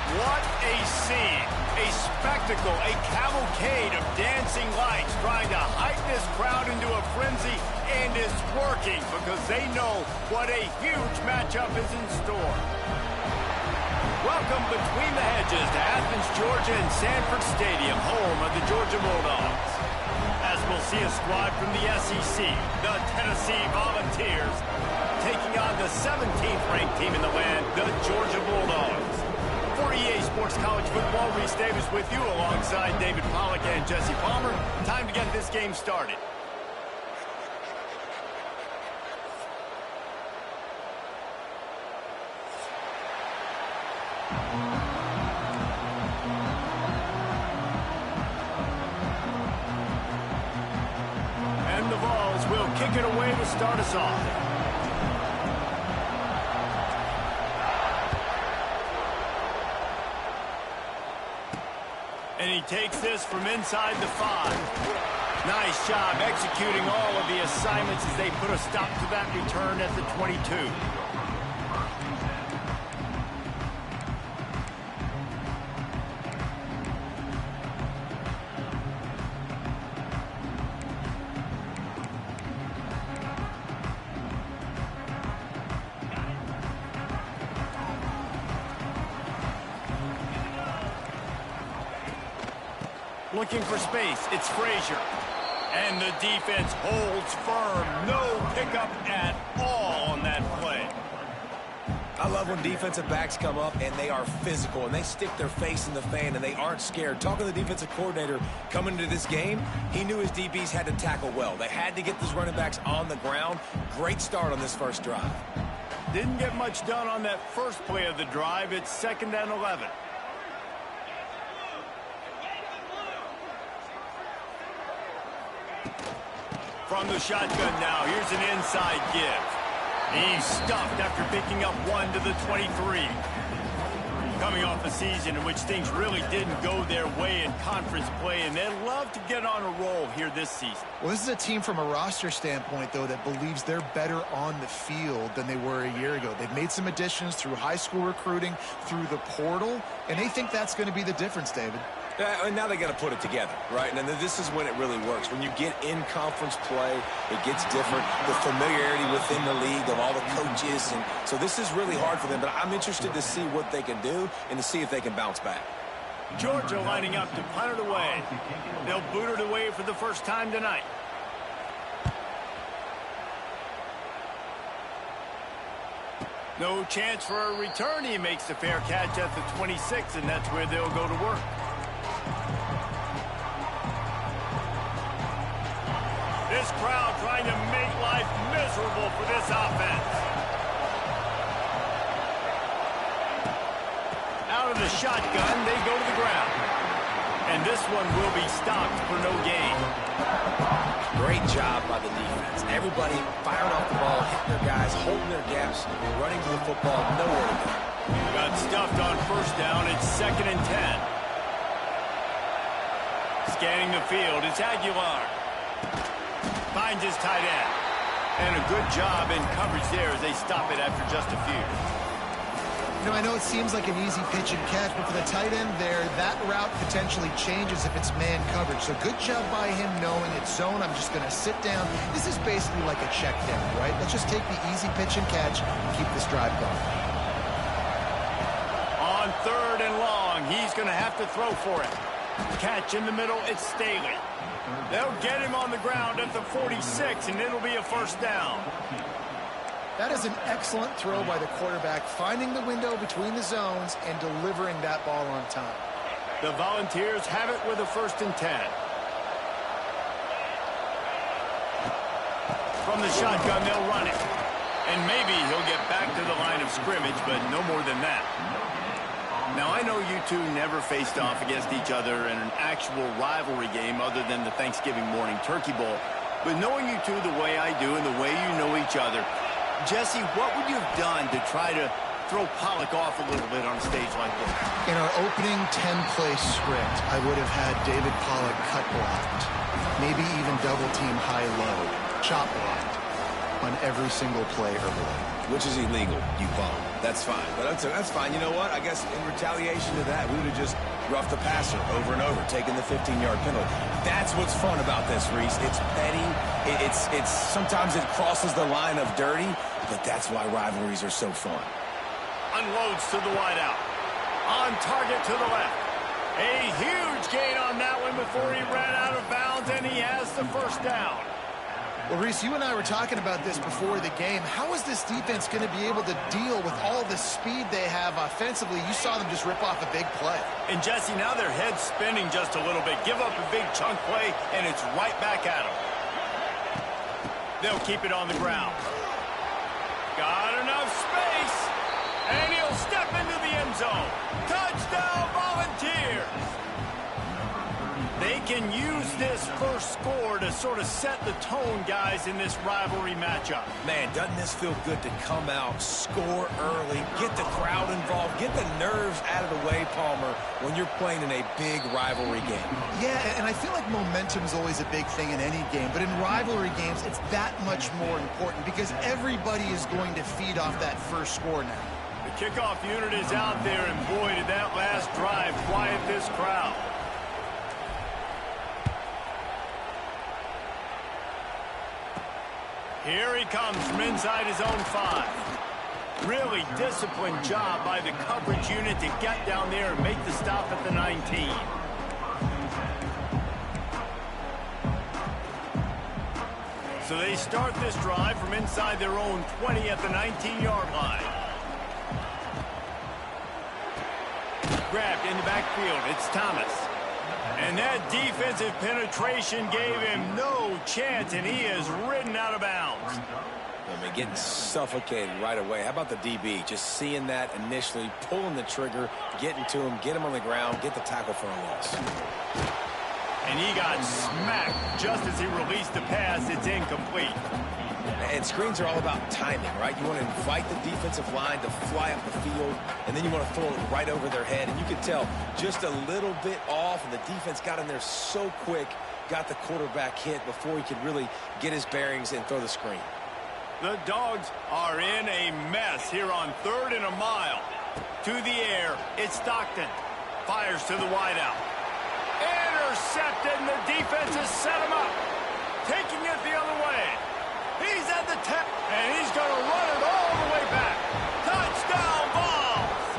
What a scene, a spectacle, a cavalcade of dancing lights trying to hype this crowd into a frenzy, and it's working because they know what a huge matchup is in store. Welcome between the hedges to Athens, Georgia and Sanford Stadium, home of the Georgia Bulldogs. As we'll see a squad from the SEC, the Tennessee Volunteers, taking on the 17th ranked team in the land, the Georgia Bulldogs. For EA Sports College Football, Reese Davis with you alongside David Pollack and Jesse Palmer. Time to get this game started. And the Vols will kick it away to start us off. And he takes this from inside the 5. Nice job executing all of the assignments as they put a stop to that return at the 22. Looking for space, it's Frazier. And the defense holds firm. No pickup at all on that play. I love when defensive backs come up and they are physical and they stick their face in the fan and they aren't scared. Talking to the defensive coordinator coming into this game, he knew his DBs had to tackle well. They had to get these running backs on the ground. Great start on this first drive. Didn't get much done on that first play of the drive. It's 2nd and 11. From the shotgun now, here's an inside give. He's stuffed after picking up 1 to the 23. Coming off a season in which things really didn't go their way in conference play, and they'd love to get on a roll here this season. Well, this is a team from a roster standpoint, though, that believes they're better on the field than they were a year ago. They've made some additions through high school recruiting, through the portal, and they think that's going to be the difference, David. And now they got to put it together, right? And then this is when it really works. When you get in conference play, it gets different. The familiarity within the league of all the coaches. And so this is really hard for them. But I'm interested to see what they can do and to see if they can bounce back. Georgia lining up to punt it away. They'll boot it away for the first time tonight. No chance for a return. He makes the fair catch at the 26, and that's where they'll go to work. This crowd trying to make life miserable for this offense. Out of the shotgun, they go to the ground. And this one will be stopped for no gain. Great job by the defense. Everybody firing off the ball, hitting their guys, holding their gaps, running to the football, nowhere to go. Got stuffed on first down. It's 2nd and 10. Scanning the field, it's Aguilar. Finds his tight end. And a good job in coverage there as they stop it after just a few. You know, I know it seems like an easy pitch and catch, but for the tight end there, that route potentially changes if it's man coverage. So good job by him knowing it's zone. I'm just going to sit down. This is basically like a check down, right? Let's just take the easy pitch and catch and keep this drive going. On 3rd and long, he's going to have to throw for it. Catch in the middle, it's Staley. They'll get him on the ground at the 46, and it'll be a first down. That is an excellent throw by the quarterback, finding the window between the zones and delivering that ball on time. The Volunteers have it with a 1st and 10. From the shotgun, they'll run it. And maybe he'll get back to the line of scrimmage, but no more than that. Now, I know you two never faced off against each other in an actual rivalry game other than the Thanksgiving morning Turkey Bowl. But knowing you two the way I do and the way you know each other, Jesse, what would you have done to try to throw Pollack off a little bit on a stage like this? In our opening 10-play script, I would have had David Pollack cut blocked, maybe even double-team high-low, chop blocked on every single play early. Which is illegal, you bum. That's That's fine. But that's fine. You know what? I guess in retaliation to that, we would have just roughed the passer over and over, taking the 15-yard penalty. That's what's fun about this, Reese. It's petty. It's sometimes it crosses the line of dirty, but that's why rivalries are so fun. Unloads to the wideout. On target to the left. A huge gain on that one before he ran out of bounds, and he has the first down. Well, Reese, you and I were talking about this before the game. How is this defense going to be able to deal with all the speed they have offensively? You saw them just rip off a big play. And, Jesse, now their head's spinning just a little bit. Give up a big chunk play, and it's right back at them. They'll keep it on the ground. Got enough space, and he'll step into the end zone. Touchdown, Volunteers! They can use this first score to sort of set the tone, guys, in this rivalry matchup. Man, doesn't this feel good to come out, score early, get the crowd involved, get the nerves out of the way, Palmer, when you're playing in a big rivalry game? Yeah, and I feel like momentum is always a big thing in any game, but in rivalry games, it's that much more important because everybody is going to feed off that first score now. The kickoff unit is out there, and boy, did that last drive quiet this crowd. Here he comes from inside his own 5. Really disciplined job by the coverage unit to get down there and make the stop at the 19. So they start this drive from inside their own 20 at the 19-yard line. Grabbed in the backfield. It's Thomas. And that defensive penetration gave him no chance, and he is ridden out of bounds. I mean, getting suffocated right away. How about the DB? Just seeing that initially, pulling the trigger, getting to him, get him on the ground, get the tackle for a loss. And he got smacked just as he released the pass. It's incomplete. And screens are all about timing, right? You want to invite the defensive line to fly up the field, and then you want to throw it right over their head. And you can tell just a little bit off, and the defense got in there so quick, got the quarterback hit before he could really get his bearings and throw the screen. The Dogs are in a mess here on 3rd and a mile. To the air, it's Stockton. Fires to the wideout. Intercepted, and the defense has set him up. Taking it the other way. He's at the 10, and he's going to run it all the way back. Touchdown, Vols!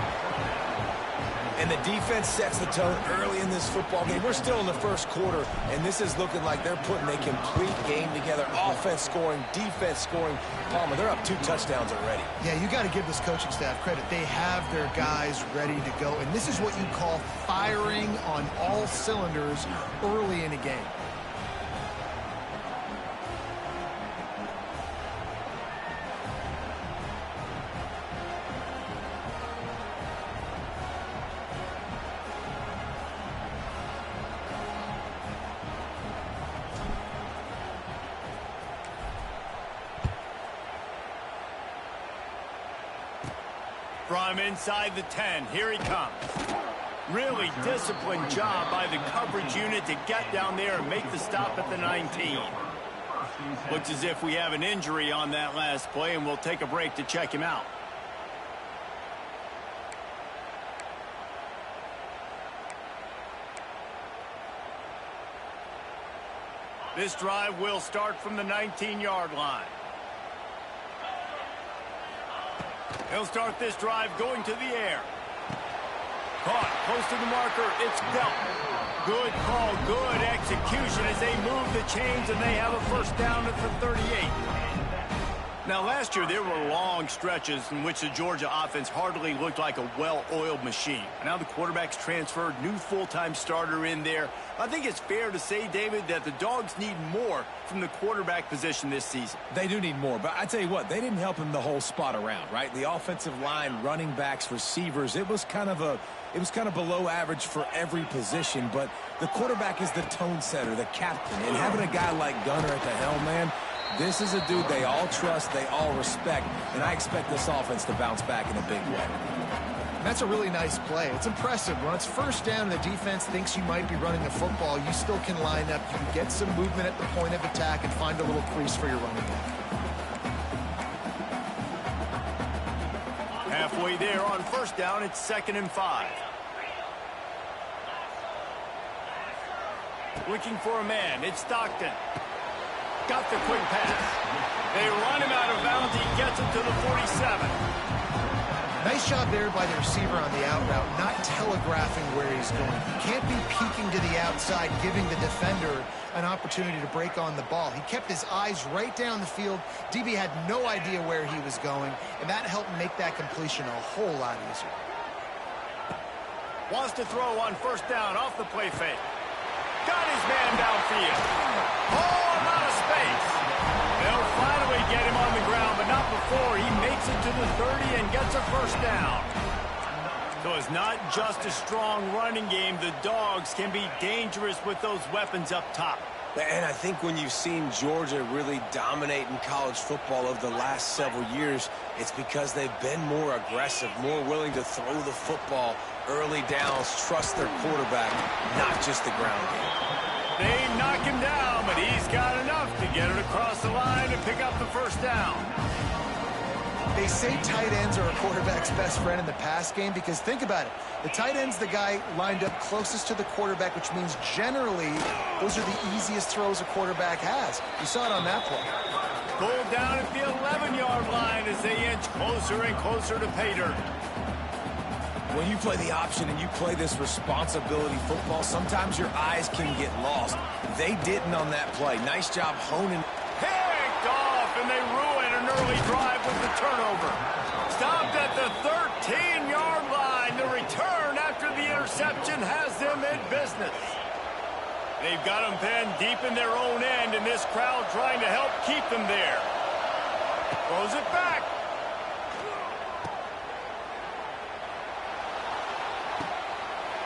And the defense sets the tone early in this football game. We're still in the first quarter, and this is looking like they're putting a complete game together. Offense scoring, defense scoring. Palmer, they're up 2 touchdowns already. Yeah, you got to give this coaching staff credit. They have their guys ready to go, and this is what you call firing on all cylinders early in a game. From inside the 10, here he comes. Really disciplined job by the coverage unit to get down there and make the stop at the 19. Looks as if we have an injury on that last play, and we'll take a break to check him out. This drive will start from the 19-yard line. He'll start this drive going to the air. Caught close to the marker. It's dealt. Good call, good execution as they move the chains, and they have a first down at the 38. Now, last year, there were long stretches in which the Georgia offense hardly looked like a well-oiled machine. Now the quarterback's transferred, new full-time starter in there. I think it's fair to say, David, that the Dogs need more from the quarterback position this season. They do need more, but I tell you what, they didn't help him the whole spot around, right? The offensive line, running backs, receivers, it was kind of below average for every position, but the quarterback is the tone setter, the captain, and having a guy like Gunner at the helm, man, this is a dude they all trust, they all respect, and I expect this offense to bounce back in a big way. That's a really nice play. It's impressive. When it's first down and the defense thinks you might be running the football, you still can line up. You can get some movement at the point of attack and find a little crease for your running back. Halfway there on first down, it's 2nd and 5. Looking for a man, it's Stockton. Got the quick pass. They run him out of bounds. He gets him to the 47. Nice job there by the receiver on the out route, not telegraphing where he's going. He can't be peeking to the outside, giving the defender an opportunity to break on the ball. He kept his eyes right down the field. DB had no idea where he was going, and that helped make that completion a whole lot easier. Wants to throw on first down off the play fake. Got his man downfield. Oh, I'm out of space. They'll finally get him on the ground, but not before he makes it to the 30 and gets a first down. So it's not just a strong running game. The Dogs can be dangerous with those weapons up top. And I think when you've seen Georgia really dominate in college football over the last several years, it's because they've been more aggressive, more willing to throw the football early downs, trust their quarterback, not just the ground game. They knock him down, but he's got enough to get it across the line and pick up the first down. They say tight ends are a quarterback's best friend in the pass game because think about it. The tight end's the guy lined up closest to the quarterback, which means generally those are the easiest throws a quarterback has. You saw it on that play. Pulled down at the 11-yard line as they inch closer and closer to pay dirt. When you play the option and you play this responsibility football, sometimes your eyes can get lost. They didn't on that play. Nice job honing. Picked off, and they ruin an early drive with the turnover. Stopped at the 13-yard line. The return after the interception has them in business. They've got them pinned deep in their own end, and this crowd trying to help keep them there. Throws it back.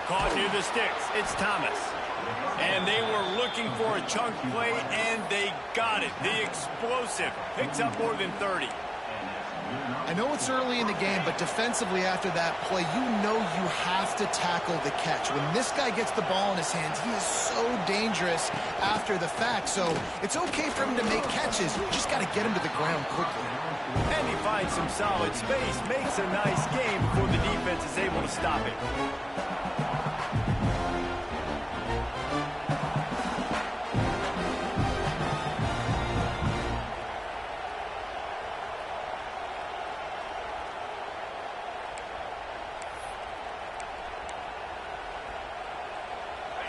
Caught near the sticks. It's Thomas. And they were looking for a chunk play, and they got it. The explosive picks up more than 30. I know it's early in the game, but defensively after that play, you know you have to tackle the catch. When this guy gets the ball in his hands, he is so dangerous after the fact. So it's okay for him to make catches. You just got to get him to the ground quickly. And he finds some solid space, makes a nice game before the defense is able to stop it.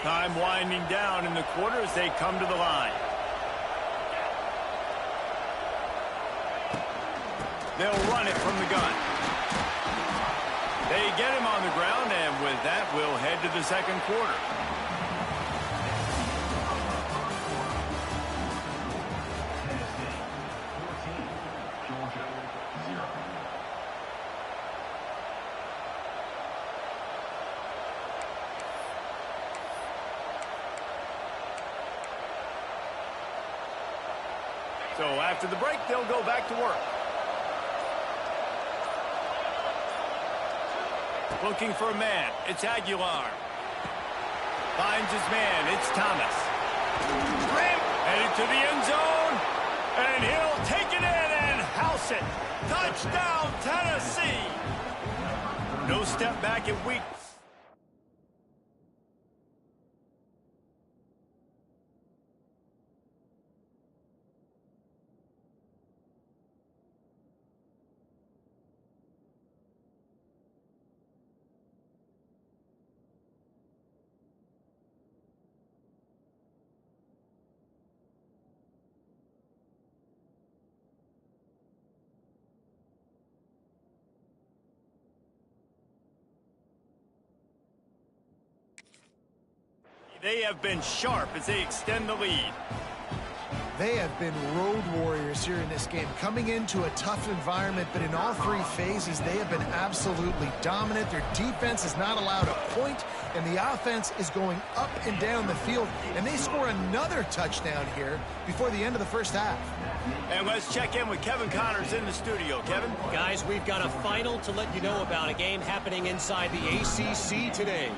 Time winding down in the quarter as they come to the line. They'll run it from the gun. They get him on the ground, and with that, we'll head to the second quarter. So after the break, they'll go back to work. Looking for a man. It's Aguilar. Finds his man. It's Thomas. Grant headed to the end zone. And he'll take it in and house it. Touchdown, Tennessee. No step back in week. They have been sharp as they extend the lead. They have been road warriors here in this game, coming into a tough environment, but in all three phases, they have been absolutely dominant. Their defense is not allowed a point, and the offense is going up and down the field, and they score another touchdown here before the end of the first half. And let's check in with Kevin Connors in the studio. Kevin? Guys, we've got a final to let you know about, a game happening inside the ACC today.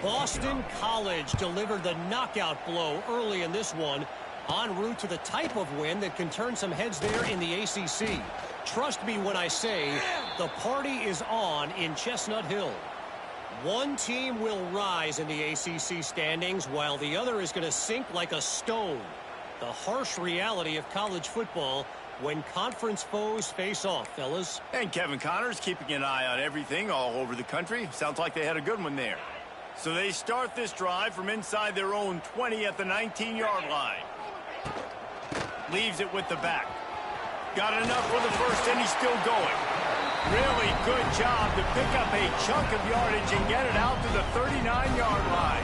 Boston College delivered the knockout blow early in this one, en route to the type of win that can turn some heads there in the ACC. Trust me when I say The party is on in Chestnut Hill. One team will rise in the ACC standings while the other is going to sink like a stone. The harsh reality of college football when conference foes face off, fellas. And Kevin Connors keeping an eye on everything all over the country. Sounds like they had a good one there. So they start this drive from inside their own 20 at the 19-yard line. Leaves it with the back. Got enough for the first, and he's still going. Really good job to pick up a chunk of yardage and get it out to the 39-yard line.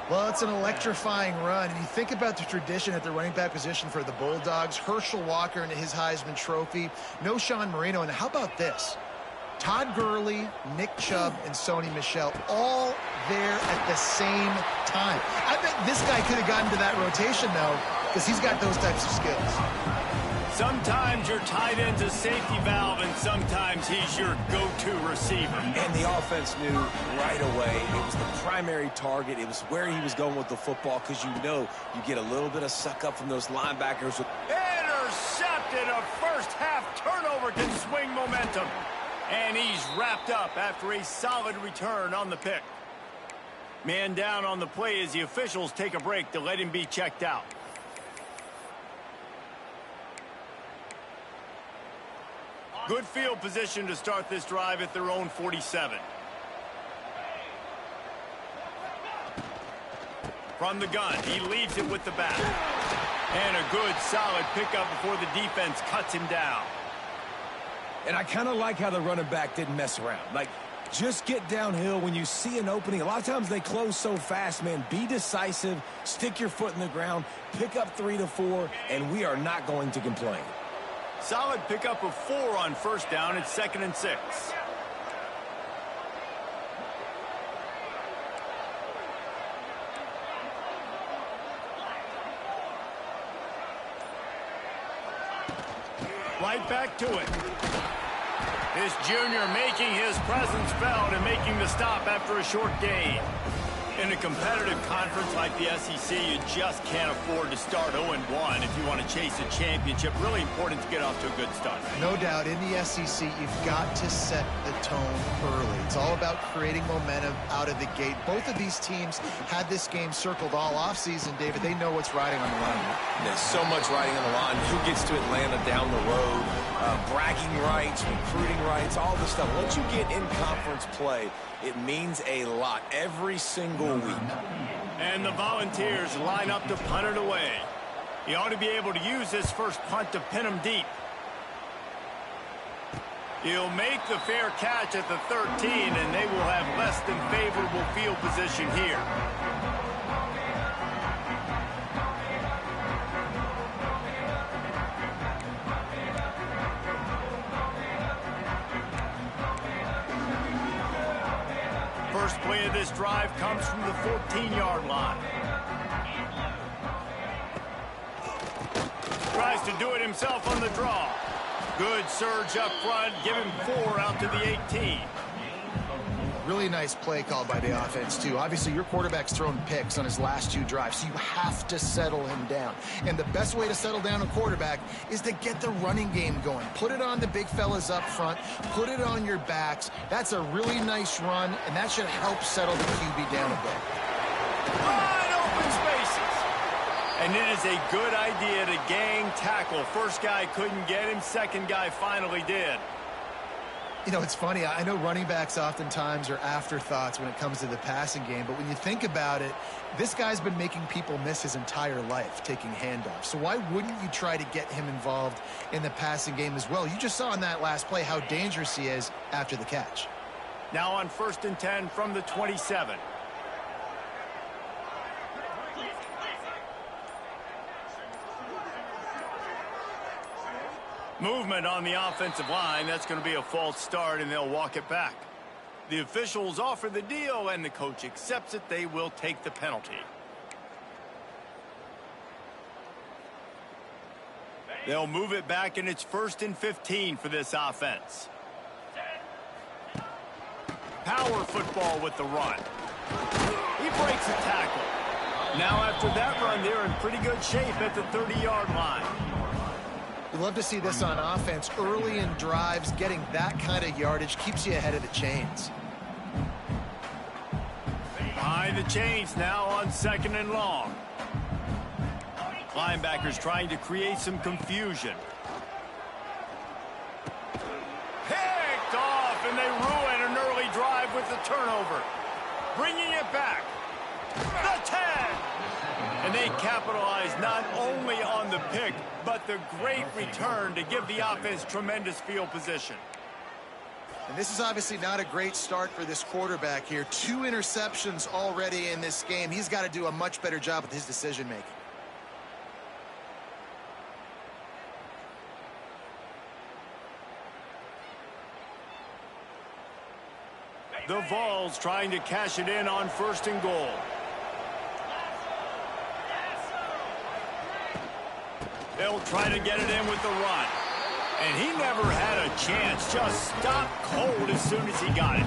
Well, it's an electrifying run, and you think about the tradition at the running back position for the Bulldogs. Herschel Walker into his Heisman Trophy. No Sean Marino, and how about this? Todd Gurley, Nick Chubb, and Sony Michel all there at the same time. I bet this guy could have gotten to that rotation, though, because he's got those types of skills. Sometimes your tight end's a safety valve, and sometimes he's your go-to receiver. And the offense knew right away it was the primary target. It was where he was going with the football, because you know you get a little bit of suck-up from those linebackers. Intercepted. A first-half turnover can swing momentum. And he's wrapped up after a solid return on the pick. Man down on the play as the officials take a break to let him be checked out. Good field position to start this drive at their own 47. From the gun, he leaves it with the back. And a good, solid pickup before the defense cuts him down. And I kind of like how the running back didn't mess around. Like, just get downhill when you see an opening. A lot of times they close so fast, man. Be decisive, stick your foot in the ground, pick up 3 to 4, and we are not going to complain. Solid pickup of 4 on first down. It's 2nd and 6. Right back to it. This junior making his presence felt and making the stop after a short gain. In a competitive conference like the SEC, you just can't afford to start 0-1 if you want to chase a championship. Really important to get off to a good start. No doubt, in the SEC, you've got to set the tone early. It's all about creating momentum out of the gate. Both of these teams had this game circled all offseason, David. They know what's riding on the line. There's so much riding on the line. Who gets to Atlanta down the road? Bragging rights, recruiting rights, all this stuff. Once you get in conference play, it means a lot every single week. And the Volunteers line up to punt it away. He ought to be able to use this first punt to pin him deep. He'll make the fair catch at the 13, and they will have less than favorable field position here. First play of this drive comes from the 14-yard line. Tries to do it himself on the draw. Good surge up front. Give him 4 out to the 18. Really nice play called by the offense, too. Obviously, your quarterback's thrown picks on his last 2 drives, so you have to settle him down. And the best way to settle down a quarterback is to get the running game going. Put it on the big fellas up front. Put it on your backs. That's a really nice run, and that should help settle the QB down a bit. Wide open spaces. And it is a good idea to gang tackle. First guy couldn't get him. Second guy finally did. You know, it's funny. I know running backs oftentimes are afterthoughts when it comes to the passing game, but when you think about it, this guy's been making people miss his entire life taking handoffs. So why wouldn't you try to get him involved in the passing game as well? You just saw in that last play how dangerous he is after the catch. Now on 1st and 10 from the 27. Movement on the offensive line. That's going to be a false start, and they'll walk it back. The officials offer the deal, and the coach accepts it. They will take the penalty. They'll move it back, and it's 1st and 15 for this offense. Power football with the run. He breaks a tackle. Now after that run, they're in pretty good shape at the 30-yard line. We love to see this on offense. Early in drives, getting that kind of yardage keeps you ahead of the chains. Behind the chains now on 2nd and long. Linebackers trying to create some confusion. Picked off, and they ruin an early drive with the turnover. Bringing it back. The 10. And they capitalize not only on the pick, but the great return to give the offense tremendous field position. And this is obviously not a great start for this quarterback here. 2 interceptions already in this game. He's got to do a much better job with his decision-making. The Vols trying to cash it in on 1st and goal. They'll try to get it in with the run. And he never had a chance. Just stopped cold as soon as he got it.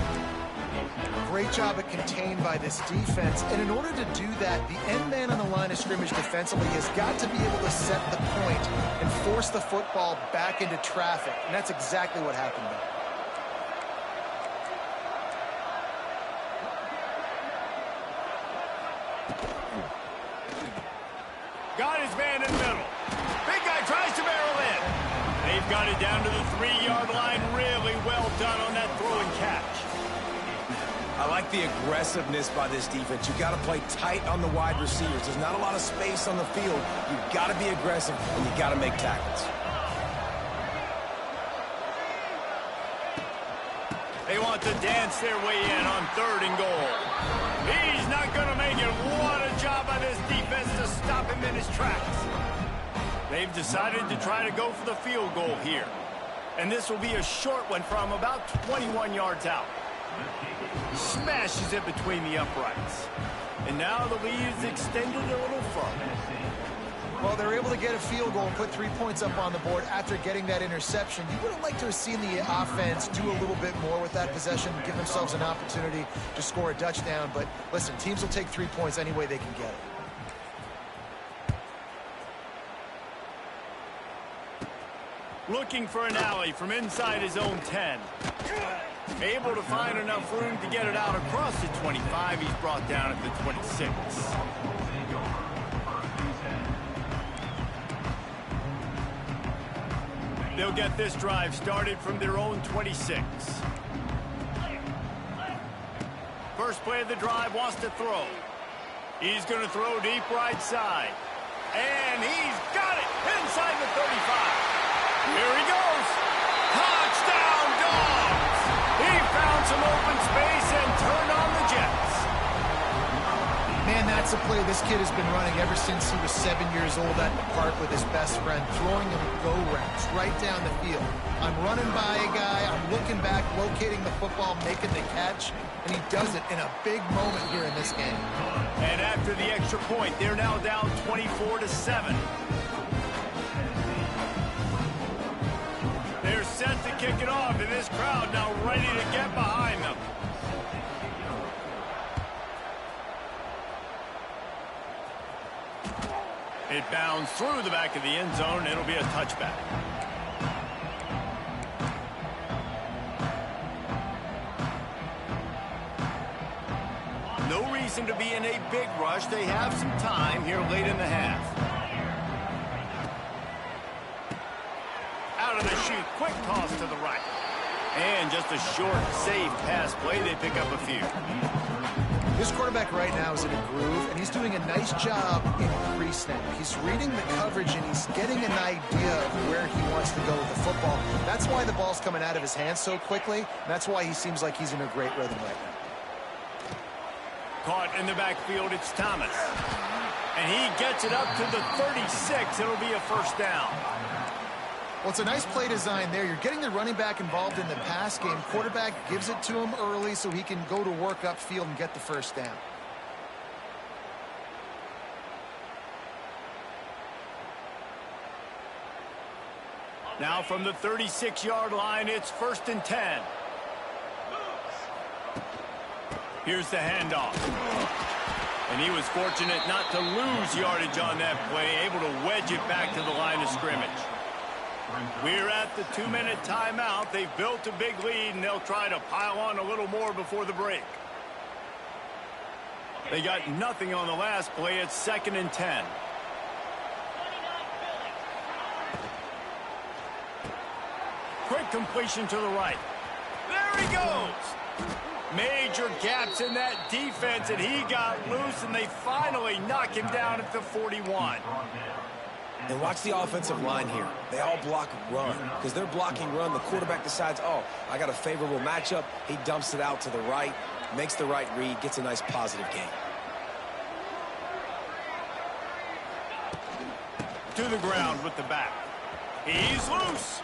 Great job at contained by this defense. And in order to do that, the end man on the line of scrimmage defensively has got to be able to set the point and force the football back into traffic. And that's exactly what happened there. Got his man in the middle. Big guy tries to barrel in. They've got it down to the 3-yard line. Really well done on that throw and catch. I like the aggressiveness by this defense. You've got to play tight on the wide receivers. There's not a lot of space on the field. You've got to be aggressive, and you've got to make tackles. They want to dance their way in on 3rd and goal. He's not going to make it. What a job by this defense to stop him in his tracks. They've decided to try to go for the field goal here. And this will be a short one from about 21 yards out. Smashes it between the uprights. And now the lead is extended a little further. Well, they're able to get a field goal and put 3 points up on the board after getting that interception. You would have liked to have seen the offense do a little bit more with that possession, give themselves an opportunity to score a touchdown. But listen, teams will take 3 points any way they can get it. Looking for an alley from inside his own 10. Able to find enough room to get it out across the 25. He's brought down at the 26. They'll get this drive started from their own 26. First play of the drive, wants to throw. He's going to throw deep right side. And he's got it inside the 35. Here he goes. Touchdown, Dogs! He found some open space and turned on the Jets. Man, that's a play this kid has been running ever since he was 7 years old at the park with his best friend, throwing him go routes right down the field. I'm running by a guy, I'm looking back, locating the football, making the catch, and he does it in a big moment here in this game. And after the extra point, they're now down 24-7. They're set to kick it off, and this crowd now ready to get behind them. It bounds through the back of the end zone. It'll be a touchback. No reason to be in a big rush. They have some time here late in the half. Out of the chute, quick toss to the right. And just a short, safe pass play. They pick up a few. This quarterback right now is in a groove, and he's doing a nice job in pre-snap. He's reading the coverage, and he's getting an idea of where he wants to go with the football. That's why the ball's coming out of his hands so quickly, and that's why he seems like he's in a great rhythm right now. Caught in the backfield, it's Thomas. And he gets it up to the 36. It'll be a first down. Well, it's a nice play design there. You're getting the running back involved in the pass game. Quarterback gives it to him early so he can go to work upfield and get the first down. Now from the 36-yard line, it's 1st and 10. Here's the handoff. And he was fortunate not to lose yardage on that play, able to wedge it back to the line of scrimmage. We're at the 2-minute timeout. They've built a big lead, and they'll try to pile on a little more before the break. They got nothing on the last play. It's 2nd and 10. Quick completion to the right. There he goes. Major gaps in that defense, and he got loose, and they finally knock him down at the 41. And watch the offensive line here. They all block run. Because they're blocking run, the quarterback decides, oh, I got a favorable matchup. He dumps it out to the right, makes the right read, gets a nice positive gain. To the ground with the back. He's loose.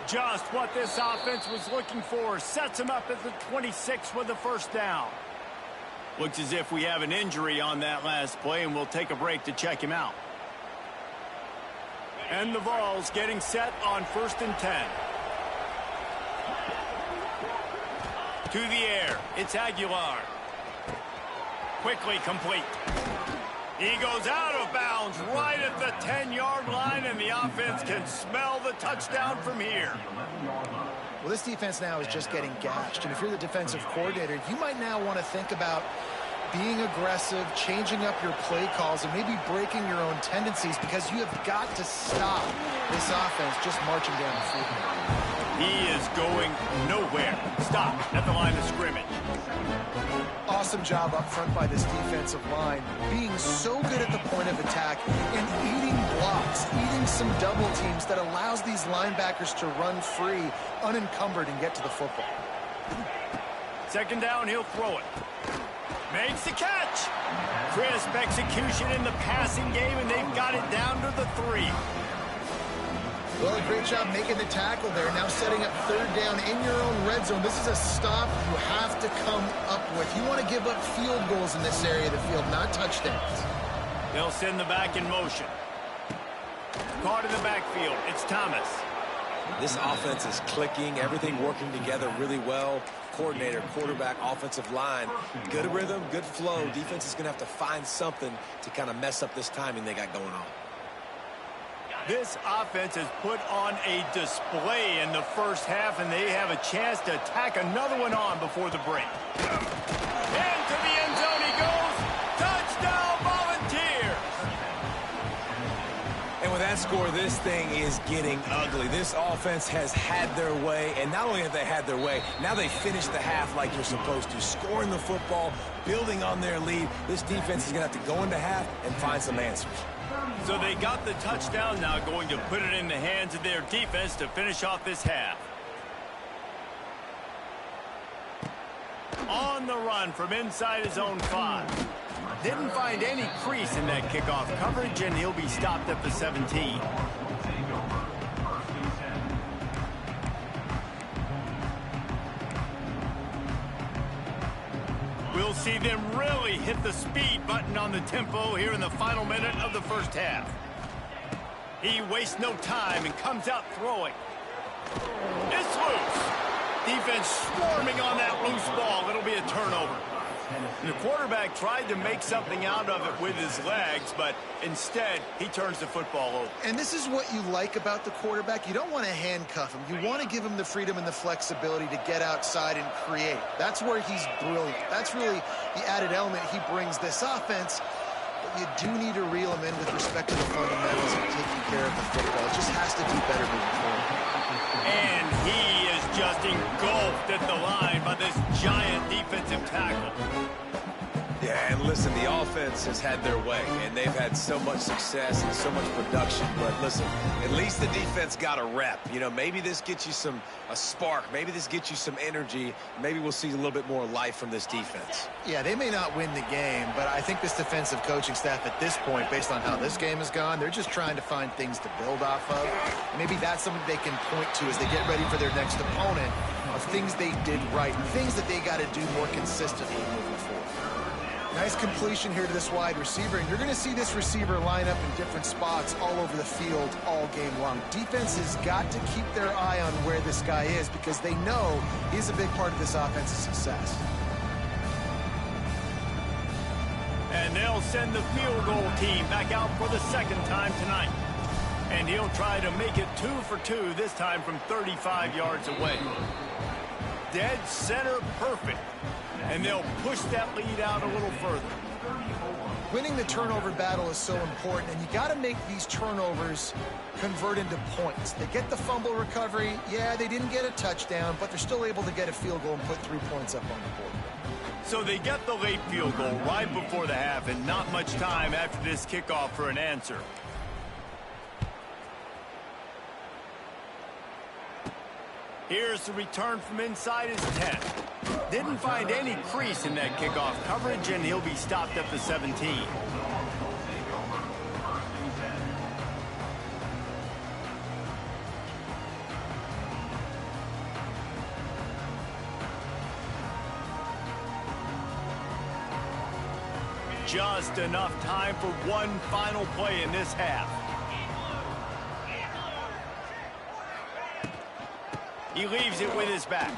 Just what this offense was looking for. Sets him up at the 26 with the first down. Looks as if we have an injury on that last play, and we'll take a break to check him out. And the Vols getting set on 1st and 10. To the air. It's Aguilar. Quickly complete. He goes out of bounds right at the 10-yard line, and the offense can smell the touchdown from here. Well, this defense now is just getting gashed, and if you're the defensive coordinator, you might now want to think about being aggressive, changing up your play calls, and maybe breaking your own tendencies, because you have got to stop this offense just marching down the field. He is going nowhere. Stop at the line of scrimmage. Awesome job up front by this defensive line, being so good at the point of attack and eating blocks, eating some double teams that allows these linebackers to run free, unencumbered, and get to the football. 2nd down, he'll throw it. Makes the catch. Crisp execution in the passing game, and they've got it down to the 3. Well, great job making the tackle there. Now setting up 3rd down in your own red zone. This is a stop you have to come up with. You want to give up field goals in this area of the field, not touchdowns. They'll send the back in motion. Caught in the backfield. It's Thomas. This offense is clicking, everything working together really well. Coordinator, quarterback, offensive line. Good rhythm, good flow. Defense is going to have to find something to kind of mess up this timing they got going on. This offense has put on a display in the first half, and they have a chance to tack another one on before the break. Into the end zone he goes. Touchdown, Volunteers! And with that score, this thing is getting ugly. This offense has had their way, and not only have they had their way, now they finish the half like you're supposed to, scoring the football, building on their lead. This defense is going to have to go into half and find some answers. So they got the touchdown, now going to put it in the hands of their defense to finish off this half. On the run from inside his own 5. Didn't find any crease in that kickoff coverage, and he'll be stopped at the 17. We'll see them really hit the speed button on the tempo here in the final minute of the first half. He wastes no time and comes out throwing. It's loose. Defense swarming on that loose ball. It'll be a turnover. And the quarterback tried to make something out of it with his legs, but instead he turns the football over. And this is what you like about the quarterback. You don't want to handcuff him. You want to give him the freedom and the flexibility to get outside and create. That's where he's brilliant. That's really the added element he brings this offense. But you do need to reel him in with respect to the fundamentals of taking care of the football. It just has to do better moving forward. And he is just engulfed at the line by this giant defensive tackle. Yeah, and listen, the offense has had their way, and they've had so much success and so much production. But listen, at least the defense got a rep. You know, maybe this gets you a spark. Maybe this gets you some energy. Maybe we'll see a little bit more life from this defense. Yeah, they may not win the game, but I think this defensive coaching staff at this point, based on how this game has gone, they're just trying to find things to build off of. Maybe that's something they can point to as they get ready for their next opponent, of things they did right, things that they got to do more consistently moving forward. Nice completion here to this wide receiver, and you're going to see this receiver line up in different spots all over the field all game long. Defense has got to keep their eye on where this guy is, because they know he's a big part of this offense's success. And they'll send the field goal team back out for the second time tonight. And he'll try to make it 2 for 2, this time from 35 yards away. Dead center perfect. And they'll push that lead out a little further. Winning the turnover battle is so important, and you got to make these turnovers convert into points. They get the fumble recovery. Yeah, they didn't get a touchdown, but they're still able to get a field goal and put 3 points up on the board. So they get the late field goal right before the half, and not much time after this kickoff for an answer. Here's the return from inside his 10. Didn't find any crease in that kickoff coverage, and he'll be stopped at the 17. Just enough time for one final play in this half. He leaves it with his back.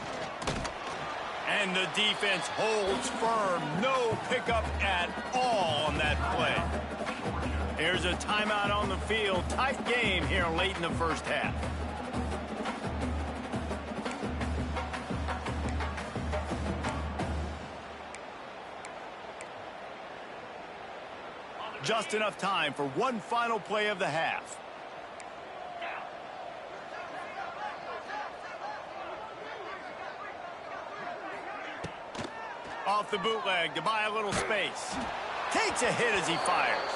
And the defense holds firm. No pickup at all on that play. Here's a timeout on the field. Tight game here late in the first half. Just enough time for one final play of the half. Off the bootleg to buy a little space. Takes a hit as he fires.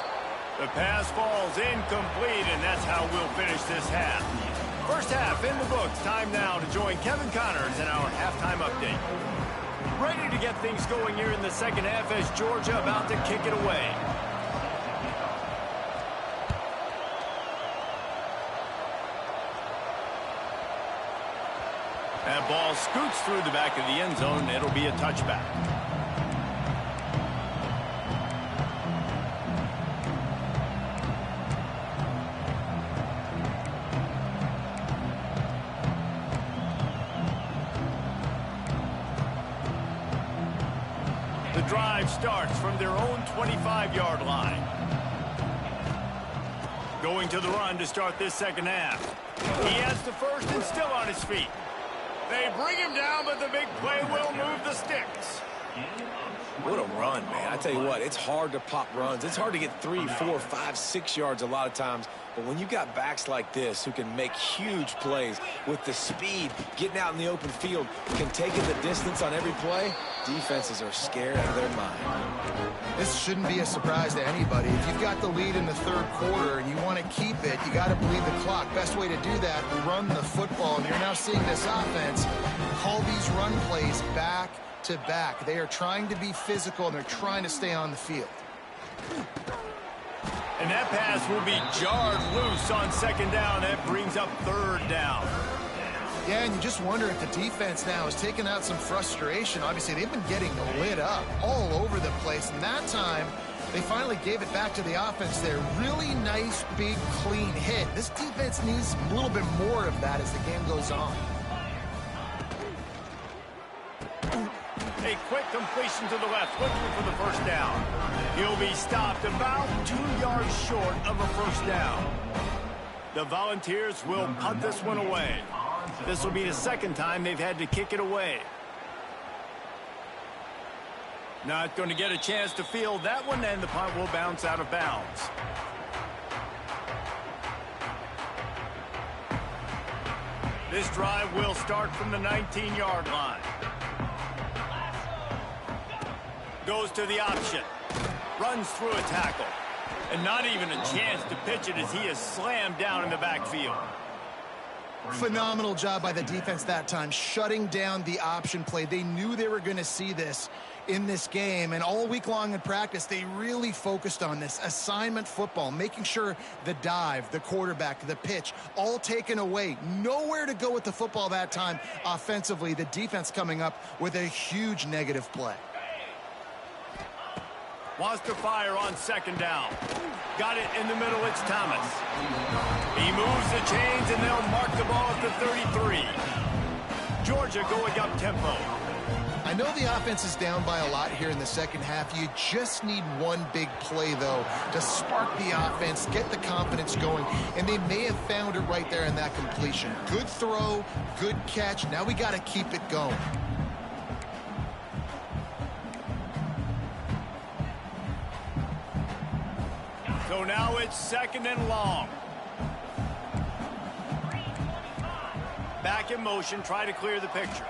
The pass falls incomplete, and that's how we'll finish this half. First half in the books. Time now to join Kevin Connors in our halftime update. Ready to get things going here in the second half as Georgia about to kick it away. That ball scoots through the back of the end zone. It'll be a touchback. The drive starts from their own 25-yard line. Going to the run to start this second half. He has the first and still on his feet. They bring him down, but the big play will move the sticks. What a run, man. I tell you what, it's hard to pop runs. It's hard to get 3, 4, 5, 6 yards a lot of times. But when you got backs like this who can make huge plays with the speed, getting out in the open field, can take it the distance on every play, defenses are scared out of their mind. This shouldn't be a surprise to anybody. If you've got the lead in the third quarter and you want to keep it, you got to bleed the clock. Best way to do that, run the football. And you're now seeing this offense call these run plays back to back. They are trying to be physical, and they're trying to stay on the field. And that pass will be jarred loose on second down. That brings up third down. Yeah, and you just wonder if the defense now has taken out some frustration. Obviously, they've been getting lit up all over the place. And that time, they finally gave it back to the offense there. Really nice, big, clean hit. This defense needs a little bit more of that as the game goes on. A quick completion to the left, looking for the first down. He'll be stopped about 2 yards short of a first down. The Volunteers will punt this one away. This will be the second time they've had to kick it away. Not going to get a chance to field that one, and the punt will bounce out of bounds. This drive will start from the 19-yard line. Goes to the option. Runs through a tackle. And not even a chance to pitch it as he is slammed down in the backfield. Phenomenal job by the defense that time, shutting down the option play. They knew they were going to see this in this game, and all week long in practice, they really focused on this assignment football, making sure the dive, the quarterback, the pitch, all taken away. Nowhere to go with the football that time offensively. The defense coming up with a huge negative play. Wants to fire on second down. Got it in the middle. It's Thomas. He moves the chains, and they'll mark the ball at the 33. Georgia going up tempo. I I know the offense is down by a lot here in the second half. You just need one big play, though, to spark the offense, get the confidence going, and they may have found it right there in that completion. Good throw, good catch. Now we got to keep it going. So now it's 2nd and long. Back in motion, try to clear the picture.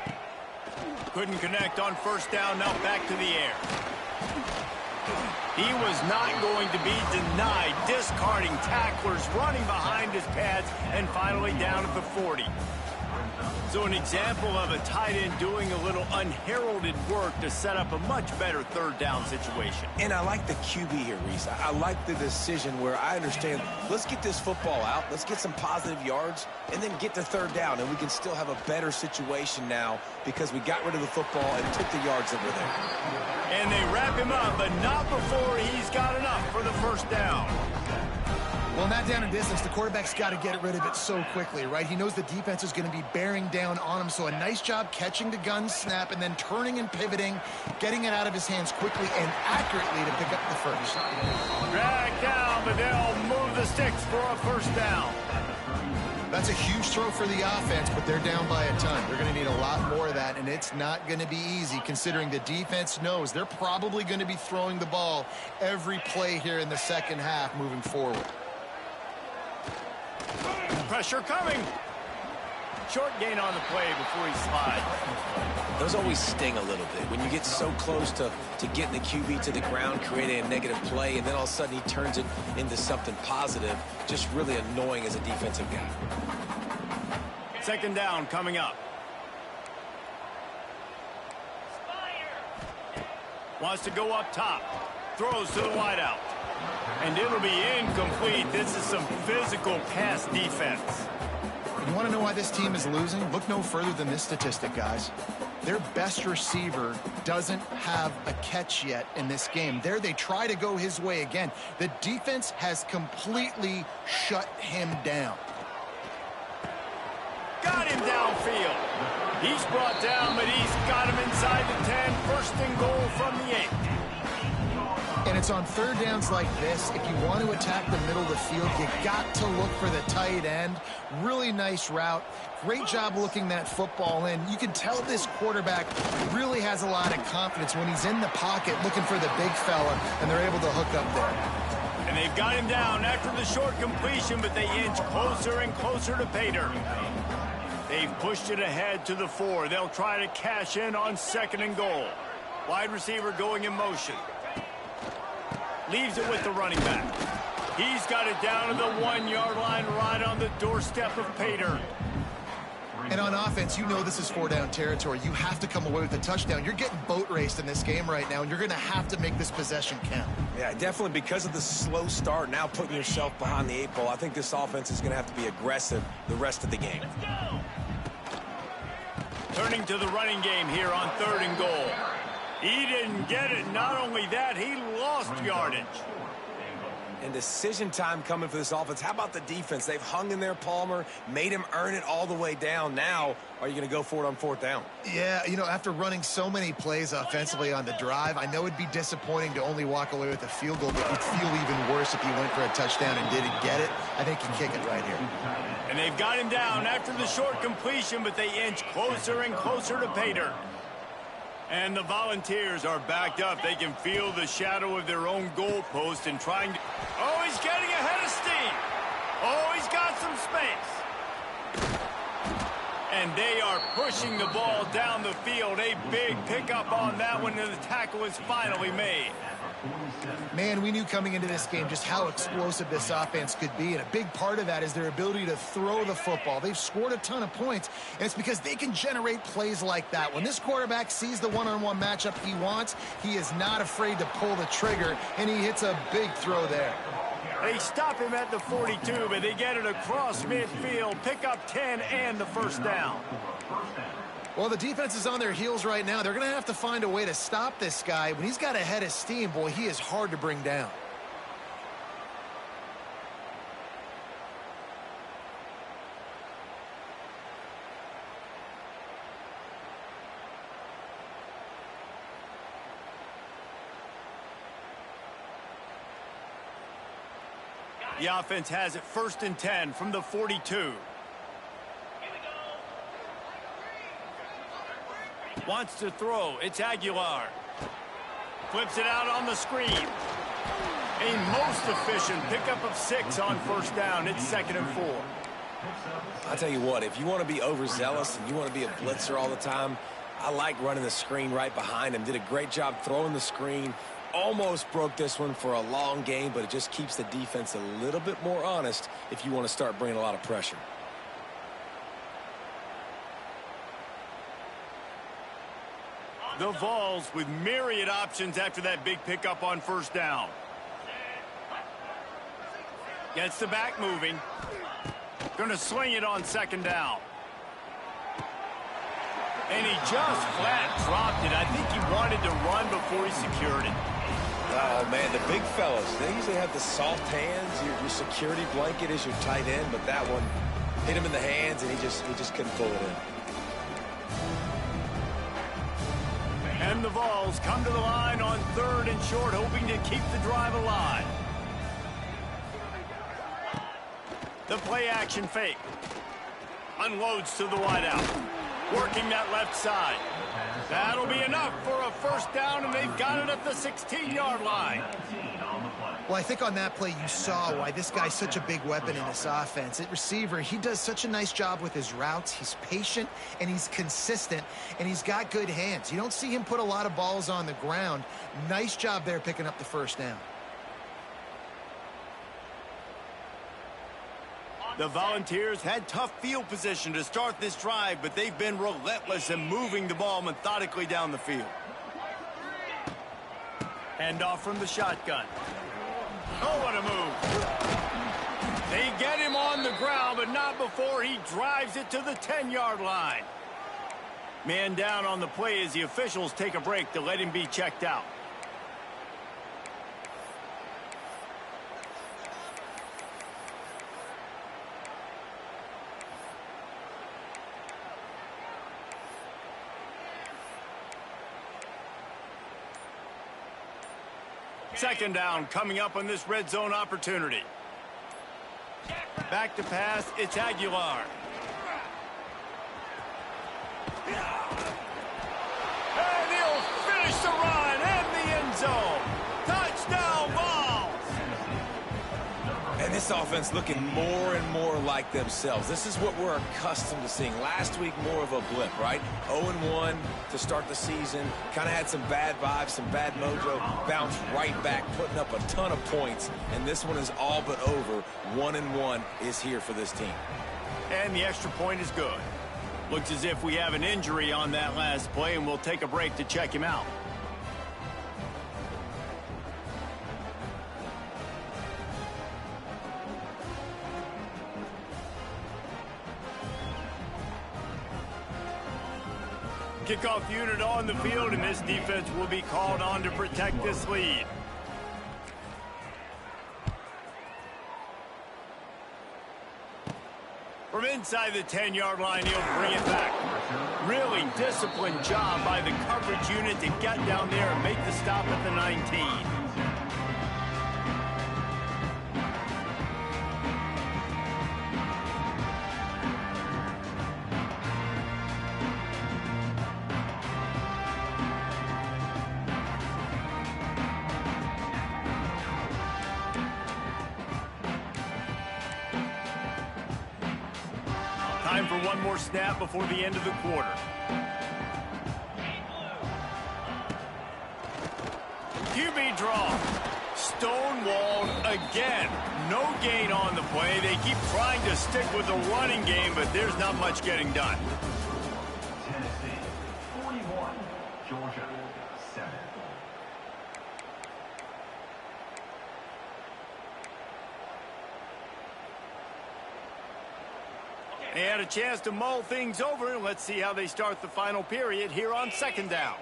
Couldn't connect on 1st down, now back to the air. He was not going to be denied, discarding tacklers, running behind his pads, and finally down at the 40. So an example of a tight end doing a little unheralded work to set up a much better 3rd down situation. And I like the QB here, Reese. I like the decision where I understand, let's get this football out, let's get some positive yards, and then get to 3rd down, and we can still have a better situation now because we got rid of the football and took the yards that were there. And they wrap him up, but not before he's got enough for the 1st down. Well, not down in distance. The quarterback's got to get rid of it so quickly, right? He knows the defense is going to be bearing down on him, so a nice job catching the gun snap and then turning and pivoting, getting it out of his hands quickly and accurately to pick up the 1st. Drag down, but they'll move the sticks for a 1st down. That's a huge throw for the offense, but they're down by a ton. They're going to need a lot more of that, and it's not going to be easy considering the defense knows they're probably going to be throwing the ball every play here in the second half moving forward. Pressure coming. Short gain on the play before he slides. Those always sting a little bit. When you get so close to getting the QB to the ground, creating a negative play, and then all of a sudden he turns it into something positive, just really annoying as a defensive guy. 2nd down coming up. Wants to go up top. Throws to the wideout. And it'll be incomplete. This is some physical pass defense. You want to know why this team is losing? Look no further than this statistic, guys. Their best receiver doesn't have a catch yet in this game. There they try to go his way again. The defense has completely shut him down. Got him downfield. He's brought down, but he's got him inside the 10. 1st and goal from the 8. And it's on 3rd downs like this. If you want to attack the middle of the field, you got to look for the tight end. Really nice route. Great job looking that football in. You can tell this quarterback really has a lot of confidence when he's in the pocket looking for the big fella, and they're able to hook up there. And they've got him down after the short completion, but they inch closer and closer to Pater. They've pushed it ahead to the 4. They'll try to cash in on 2nd and goal. Wide receiver going in motion. Leaves it with the running back. He's got it down to the 1-yard line right on the doorstep of Pater. And on offense, you know this is 4-down territory. You have to come away with a touchdown. You're getting boat raced in this game right now, and you're going to have to make this possession count. Yeah, definitely because of the slow start, now putting yourself behind the 8 ball, I think this offense is going to have to be aggressive the rest of the game. Turning to the running game here on 3rd and goal. He didn't get it. Not only that, he lost yardage. And decision time coming for this offense. How about the defense? They've hung in there, Palmer, made him earn it all the way down. Now, are you going to go for it on 4th down? Yeah, you know, after running so many plays offensively on the drive, I know it'd be disappointing to only walk away with a field goal, but you'd feel even worse if you went for a touchdown and didn't get it. I think you kick it right here. And they've got him down after the short completion, but they inch closer and closer to Pater. And the Volunteers are backed up. They can feel the shadow of their own goalpost and trying to... Oh, he's getting ahead of steam. Oh, he's got some space. And they are pushing the ball down the field. A big pickup on that one, and the tackle is finally made. Man, we knew coming into this game just how explosive this offense could be, and a big part of that is their ability to throw the football. They've scored a ton of points, and it's because they can generate plays like that. When this quarterback sees the one-on-one matchup he wants, he is not afraid to pull the trigger, and he hits a big throw there. They stop him at the 42, but they get it across midfield, pick up 10 and the 1st down. Well, the defense is on their heels right now. They're going to have to find a way to stop this guy. When he's got a head of steam, boy, he is hard to bring down. The offense has it 1st and 10 from the 42. Wants to throw. It's Aguilar. Flips it out on the screen. A most efficient pickup of 6 on 1st down. It's 2nd and 4. I'll tell you what, if you want to be overzealous and you want to be a blitzer all the time, I like running the screen right behind him. Did a great job throwing the screen. Almost broke this one for a long game, but it just keeps the defense a little bit more honest if you want to start bringing a lot of pressure. The Vols with myriad options after that big pickup on 1st down. Gets the back moving. Going to swing it on 2nd down. And he just flat dropped it. I think he wanted to run before he secured it. Oh, man, the big fellas, they usually have the soft hands. Your security blanket is your tight end, but that one hit him in the hands, and he just couldn't pull it in. And the Vols come to the line on 3rd and short, hoping to keep the drive alive. The play action fake. Unloads to the wideout. Working that left side. That'll be enough for a 1st down, and they've got it at the 16-yard line. Well, I think on that play you saw why this guy's such a big weapon in this offense. At receiver, he does such a nice job with his routes. He's patient, and he's consistent, and he's got good hands. You don't see him put a lot of balls on the ground. Nice job there picking up the 1st down. The Volunteers had tough field position to start this drive, but they've been relentless in moving the ball methodically down the field. Handoff from the shotgun. Oh, what a move. They get him on the ground, but not before he drives it to the 10-yard line. Man down on the play as the officials take a break to let him be checked out. Second down coming up on this red zone opportunity. Back to pass, it's Aguilar. And he'll finish the run in the end zone. Touchdown, Vols! And this offense looking more and more like themselves. This is what we're accustomed to seeing. Last week, more of a blip, right? 0-1 to start the season. Kind of had some bad vibes, some bad mojo. Bounced right back, putting up a ton of points. And this one is all but over. 1-1 is here for this team. And the extra point is good. Looks as if we have an injury on that last play, and we'll take a break to check him out. Kickoff unit on the field, and this defense will be called on to protect this lead. From inside the 10-yard line, he'll bring it back. Really disciplined job by the coverage unit to get down there and make the stop at the 19. Time for one more snap before the end of the quarter. QB draw. Stonewalled again. No gain on the play. They keep trying to stick with the running game, but there's not much getting done. Tennessee, 41. Georgia, 7. They had a chance to mull things over. Let's see how they start the final period here on 2nd down.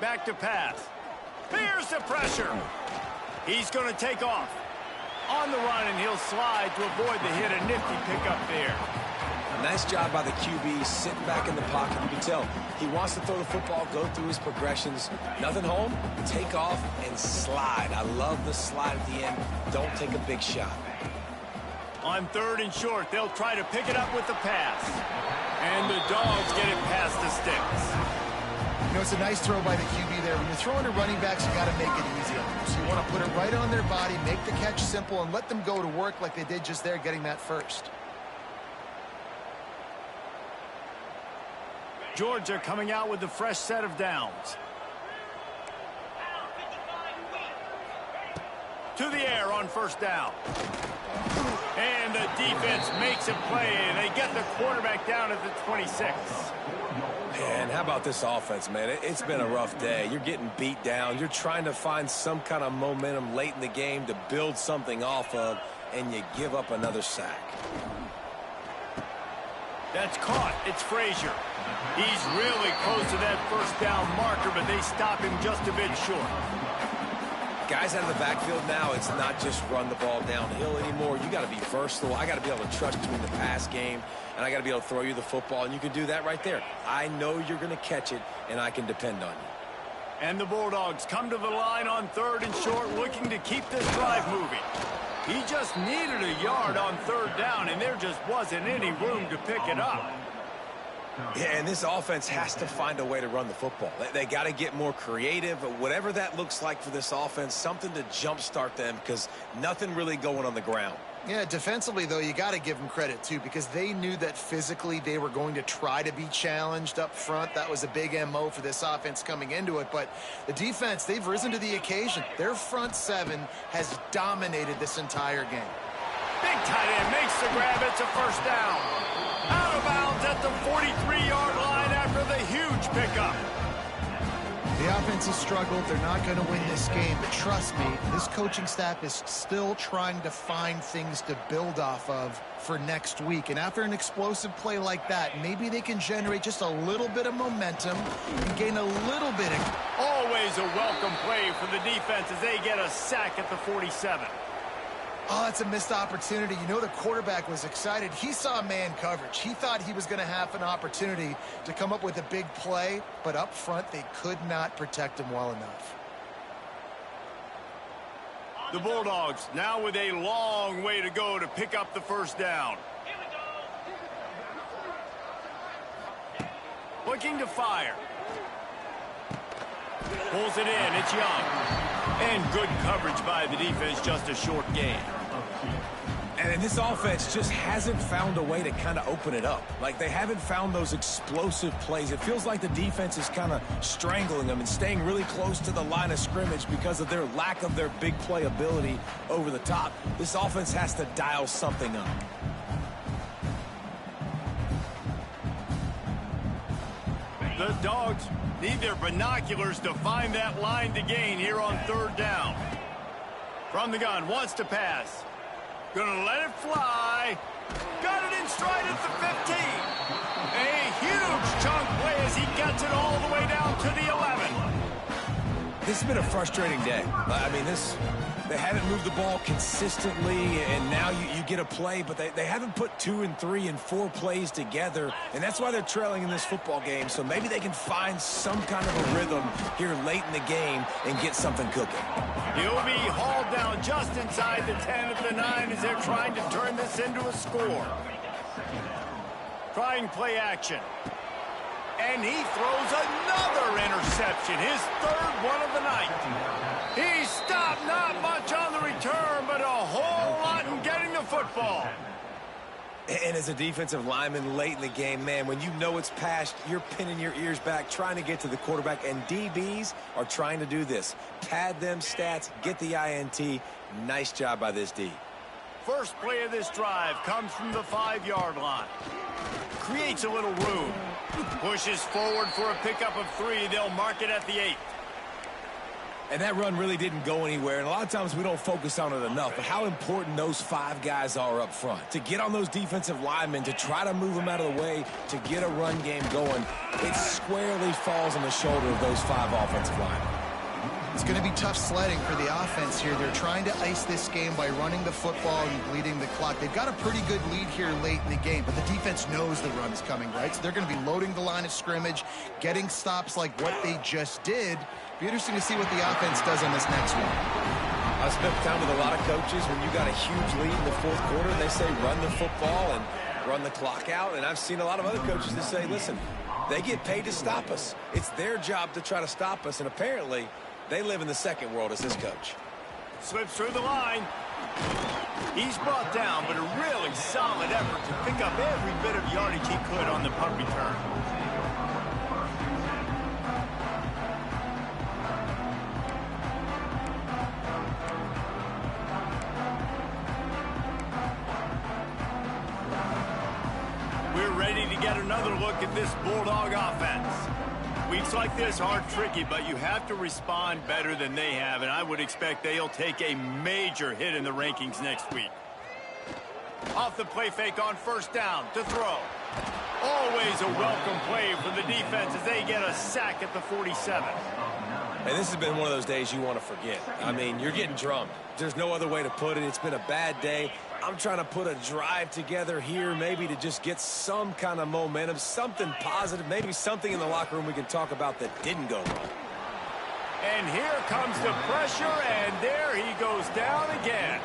Back to pass. Here's the pressure. He's going to take off. On the run, and he'll slide to avoid the hit. A nifty pickup there. Nice job by the QB sitting back in the pocket. You can tell he wants to throw the football, go through his progressions. Nothing home, take off, and slide. I love the slide at the end. Don't take a big shot. On 3rd and short, they'll try to pick it up with the pass. And the Dogs get it past the sticks. You know, it's a nice throw by the QB there. When you're throwing to running backs, you got to make it easy on them. So you want to put it right on their body, make the catch simple, and let them go to work like they did just there, getting that first. Georgia coming out with a fresh set of downs. To the air on 1st down. And the defense makes a play, and they get the quarterback down at the 26. And how about this offense, man? It's been a rough day. You're getting beat down. You're trying to find some kind of momentum late in the game to build something off of, and you give up another sack. That's caught. It's Frazier. He's really close to that 1st down marker, but they stop him just a bit short. Guys out of the backfield now, it's not just run the ball downhill anymore. You got to be versatile. I got to be able to trust you in the pass game, and I got to be able to throw you the football, and you can do that right there. I know you're going to catch it, and I can depend on you. And the Bulldogs come to the line on 3rd and short, looking to keep this drive moving. He just needed a yard on 3rd down, and there just wasn't any room to pick it up. Yeah, and this offense has to find a way to run the football. They got to get more creative, whatever that looks like for this offense, something to jumpstart them, because nothing really going on the ground. Yeah, defensively, though, you got to give them credit, too, because they knew that physically they were going to try to be challenged up front. That was a big MO for this offense coming into it. But the defense, they've risen to the occasion. Their front 7 has dominated this entire game. Big tight end makes the grab. It's a 1st down. Out of bounds at the 43-yard line after the huge pickup. The offense has struggled. They're not going to win this game. But trust me, this coaching staff is still trying to find things to build off of for next week. And after an explosive play like that, maybe they can generate just a little bit of momentum and gain a little bit of... Always a welcome play for the defense as they get a sack at the 47. Oh, that's a missed opportunity. You know, the quarterback was excited. He saw man coverage. He thought he was going to have an opportunity to come up with a big play, but up front, they could not protect him well enough. The Bulldogs now with a long way to go to pick up the 1st down. Looking to fire. Pulls it in. It's Young. And good coverage by the defense, just a short gain. And this offense just hasn't found a way to kind of open it up. Like, they haven't found those explosive plays. It feels like the defense is kind of strangling them and staying really close to the line of scrimmage because of their lack of their big play ability over the top. This offense has to dial something up. The Dogs need their binoculars to find that line to gain here on 3rd down. From the gun, wants to pass. Gonna let it fly. Got it in stride at the 15. A huge chunk play as he gets it all the way down to the 11. This has been a frustrating day. I mean, they haven't moved the ball consistently, and now you get a play, but they haven't put 2 and 3 and 4 plays together, and that's why they're trailing in this football game. So maybe they can find some kind of a rhythm here late in the game and get something cooking. He'll be hauled down just inside the 10 at the 9 as they're trying to turn this into a score. Trying play action. And he throws another interception, his 3rd one of the night. He stopped not much on the return, but a whole lot in getting the football. And as a defensive lineman late in the game, man, when you know it's past, you're pinning your ears back, trying to get to the quarterback, and DBs are trying to do this. Pad them stats, get the INT. Nice job by this D. First play of this drive comes from the 5-yard line. Creates a little room. Pushes forward for a pickup of 3. They'll mark it at the 8. And that run really didn't go anywhere, and a lot of times we don't focus on it enough, but how important those 5 guys are up front. To get on those defensive linemen, to try to move them out of the way, to get a run game going, it squarely falls on the shoulder of those 5 offensive linemen. It's going to be tough sledding for the offense here. They're trying to ice this game by running the football and bleeding the clock. They've got a pretty good lead here late in the game, but the defense knows the run's coming, right? So they're going to be loading the line of scrimmage, getting stops like what they just did. Be interesting to see what the offense does on this next one. I spent time with a lot of coaches when you got a huge lead in the fourth quarter, and they say run the football and run the clock out. And I've seen a lot of other coaches that say, listen, they get paid to stop us. It's their job to try to stop us, and apparently they live in the second world as this coach. Slips through the line. He's brought down, but a really solid effort to pick up every bit of yardage he could on the punt return. We're ready to get another look at this Bulldog offense. Weeks like this are tricky, but you have to respond better than they have, and I would expect they'll take a major hit in the rankings next week. Off the play fake on first down to throw. Always a welcome play for the defense as they get a sack at the 47. And this has been one of those days you want to forget. I mean, you're getting drummed. There's no other way to put it. It's been a bad day. I'm trying to put a drive together here maybe to just get some kind of momentum, something positive, maybe something in the locker room we can talk about that didn't go wrong. And here comes the pressure, and there he goes down again.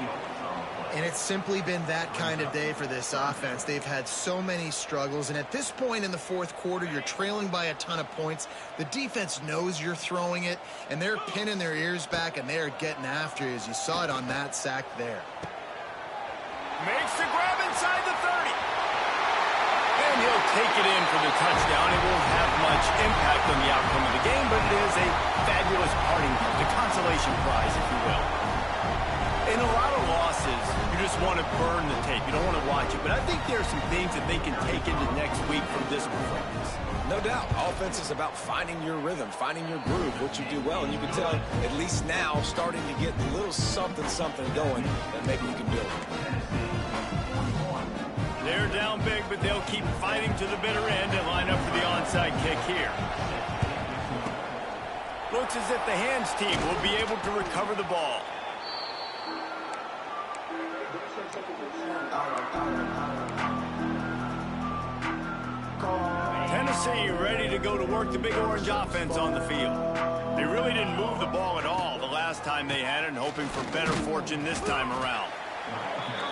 And it's simply been that kind of day for this offense. They've had so many struggles, and at this point in the fourth quarter, you're trailing by a ton of points. The defense knows you're throwing it, and they're pinning their ears back, and they're getting after you, as you saw it on that sack there. Makes the grab inside the 30. And he'll take it in for the touchdown. It won't have much impact on the outcome of the game, but it is a fabulous parting gift, a consolation prize, if you will. In a lot of losses, you just want to burn the tape. You don't want to watch it. But I think there are some things that they can take into next week from this performance. No doubt. Offense is about finding your rhythm, finding your groove, what you do well. And you can tell, at least now, starting to get a little something going that maybe you can build. They're down big, but they'll keep fighting to the bitter end and line up for the onside kick here. Looks as if the hands team will be able to recover the ball. Tennessee ready to go to work the Big Orange offense on the field. They really didn't move the ball at all the last time they had it, and hoping for better fortune this time around.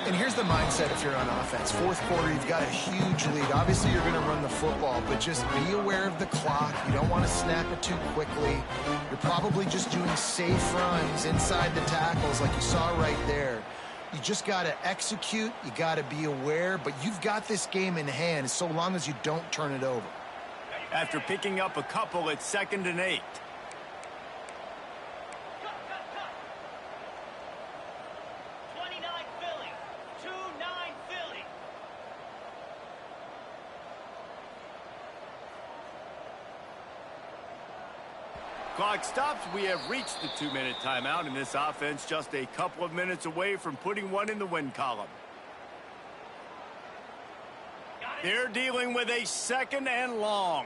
And here's the mindset if you're on offense. Fourth quarter, you've got a huge lead. Obviously, you're going to run the football, but just be aware of the clock. You don't want to snap it too quickly. You're probably just doing safe runs inside the tackles like you saw right there. You just got to execute. You got to be aware, but you've got this game in hand so long as you don't turn it over. After picking up a couple at 2nd and 8. Clock stops. We have reached the 2-minute timeout, and this offense just a couple of minutes away from putting one in the win column. They're dealing with a 2nd and long.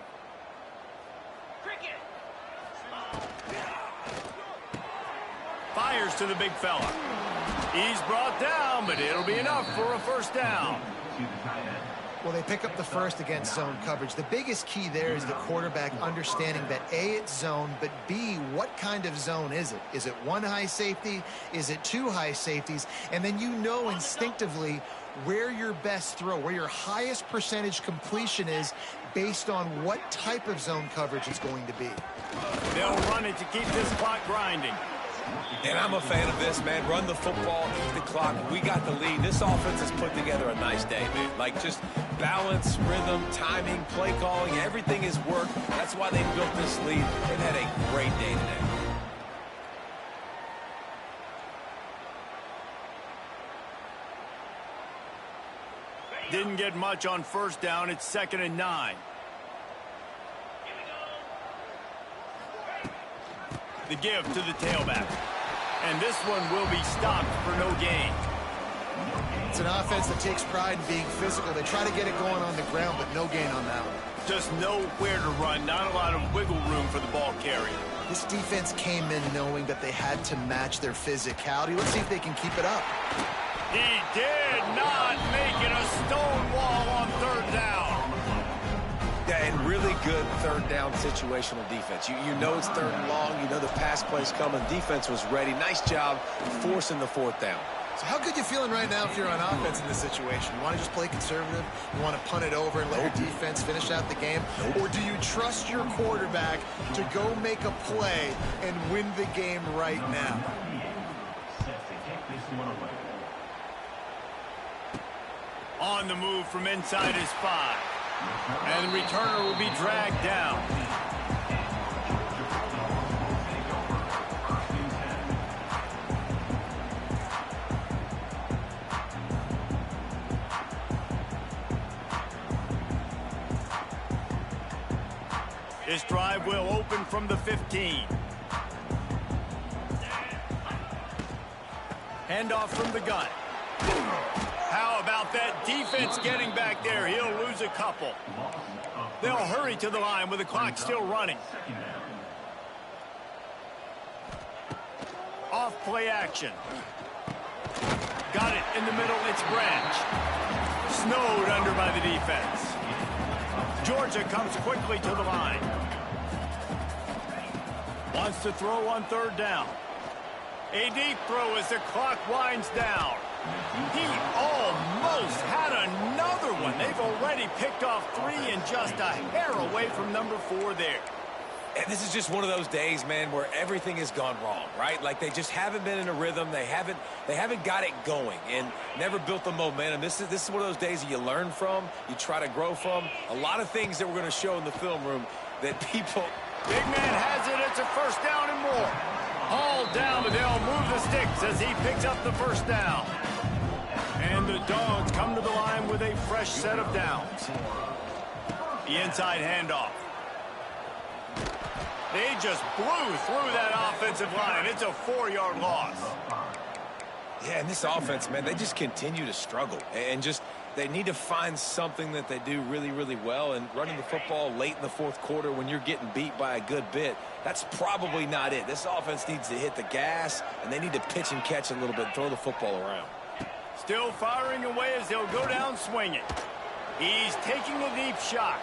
Fires to the big fella. He's brought down, but it'll be enough for a first down. Well, they pick up the first against zone coverage. The biggest key there is the quarterback understanding that A, it's zone, but B, what kind of zone is it? Is it one high safety? Is it two high safeties? And then you know instinctively where your best throw, where your highest percentage completion is based on what type of zone coverage it's going to be. They'll run it to keep this clock grinding. And I'm a fan of this, man. Run the football, eat the clock. We got the lead. This offense has put together a nice day, man. Like, just balance, rhythm, timing, play calling, everything has worked. That's why they built this lead. They've had a great day today. Didn't get much on first down. It's 2nd and 9. The give to the tailback. And this one will be stopped for no gain. It's an offense that takes pride in being physical. They try to get it going on the ground, but no gain on that one. Just nowhere to run, not a lot of wiggle room for the ball carrier. This defense came in knowing that they had to match their physicality. Let's see if they can keep it up. He did not make it a stone wall on third down. Yeah, and really good third down situational defense. You know it's third and long. You know the pass play's coming. Defense was ready. Nice job forcing the fourth down. So how good you feeling right now if you're on offense in this situation? You want to just play conservative? You want to punt it over and let your defense finish out the game? Or do you trust your quarterback to go make a play and win the game right now? On the move from inside his 5. And the returner will be dragged down. This drive will open from the 15. Handoff from the gun. How about that defense getting back there? He'll lose a couple. They'll hurry to the line with the clock still running. Off play action. Got it in the middle. It's Branch. Snowed under by the defense. Georgia comes quickly to the line. Wants to throw on third down. A deep throw as the clock winds down. He almost had another one. They've already picked off 3 and just a hair away from number 4 there. And this is just one of those days, man, where everything has gone wrong, right? Like they just haven't been in a rhythm. They haven't got it going and never built the momentum. This is one of those days that you learn from, you try to grow from. A lot of things that we're going to show in the film room that people... Big man has it. It's a first down and more. Hauled down, but they'll move the sticks as he picks up the first down. And the Dogs come to the line with a fresh set of downs. The inside handoff. They just blew through that offensive line. It's a 4-yard loss. Yeah, and this offense, man, they just continue to struggle. And just, they need to find something that they do really, really well. And running the football late in the fourth quarter when you're getting beat by a good bit, that's probably not it. This offense needs to hit the gas, and they need to pitch and catch a little bit, throw the football around. Still firing away as they'll go down swinging. He's taking a deep shot.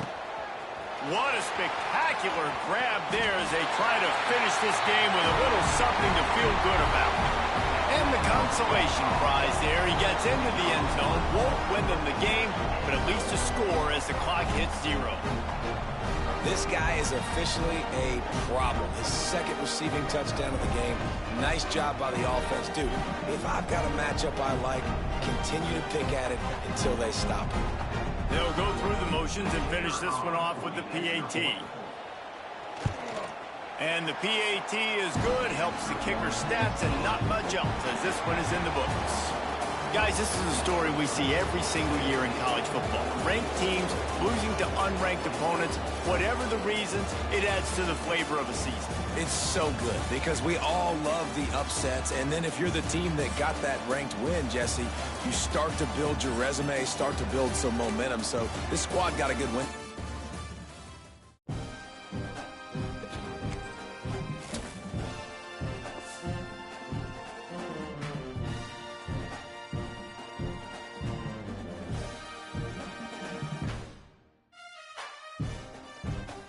What a spectacular grab there as they try to finish this game with a little something to feel good about. And the consolation prize there. He gets into the end zone, won't win them the game, but at least a score as the clock hits 0. This guy is officially a problem. His second receiving touchdown of the game. Nice job by the offense. Dude, if I've got a matchup I like, continue to pick at it until they stop it. They'll go through the motions and finish this one off with the PAT. And the PAT is good, helps the kicker stats and not much else as this one is in the books. Guys, this is a story we see every single year in college football. Ranked teams losing to unranked opponents. Whatever the reasons, it adds to the flavor of a season. It's so good because we all love the upsets. And then if you're the team that got that ranked win, Jesse, you start to build your resume, start to build some momentum. So this squad got a good win.